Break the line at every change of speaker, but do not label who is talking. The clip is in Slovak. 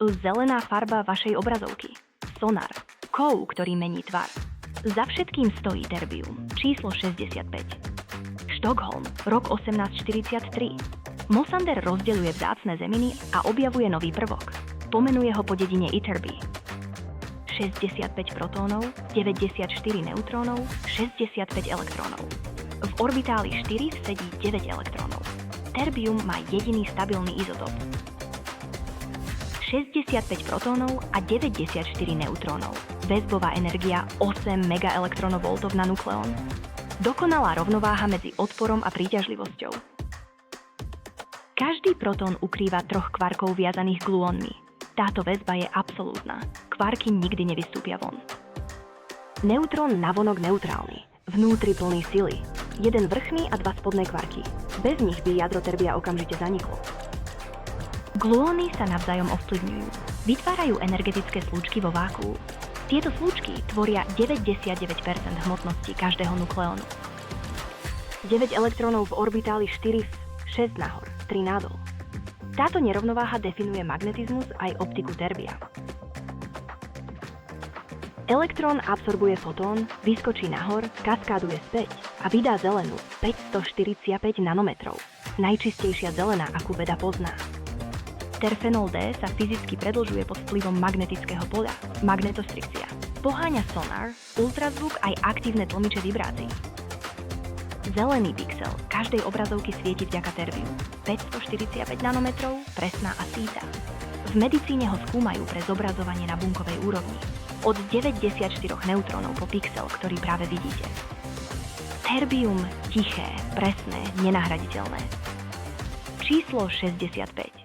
Zelená farba vašej obrazovky. Sonar. Kov, ktorý mení tvar. Za všetkým stojí terbium, číslo 65. Štokholm, rok 1843. Mosander rozdeľuje vzácne zeminy a objavuje nový prvok. Pomenuje ho po dedine Ytterby. 65 protónov, 94 neutrónov, 65 elektrónov. V orbitáli 4 sedí 9 elektrónov. Terbium má jediný stabilný izotop. 65 protónov a 94 neutrónov. Väzbová energia 8 megaelektronvoltov na nukleón. Dokonalá rovnováha medzi odporom a príťažlivosťou. Každý protón ukrýva 3 kvarkov viazaných gluónmi. Táto väzba je absolútna. Kvarky nikdy nevystúpia von. Neutrón navonok neutrálny. Vnútri plný sily. Jeden vrchný a 2 spodné kvarky. Bez nich by jadro terbia okamžite zaniklo. Gluóny sa navzájom ovplyvňujú. Vytvárajú energetické slúčky vo vákuu. Tieto slúčky tvoria 99% hmotnosti každého nukleónu. 9 elektrónov v orbitáli 4, 6 nahor, 3 nádol. Táto nerovnováha definuje magnetizmus aj optiku terbia. Elektrón absorbuje fotón, vyskočí nahor, kaskáduje späť a vydá zelenú 545 nanometrov. Najčistejšia zelená, akú veda pozná. Terfenol D sa fyzicky predĺžuje pod vplyvom magnetického poľa, magnetostrikcia. Poháňa sonar, ultrazvuk aj aktívne tlmiče vibrácií. Zelený pixel každej obrazovky svieti vďaka terbiu. 545 nanometrov, presná a síta. V medicíne ho skúmajú pre zobrazovanie na bunkovej úrovni. Od 94 neutrónov po pixel, ktorý práve vidíte. Terbium tiché, presné, nenahraditeľné. Číslo 65.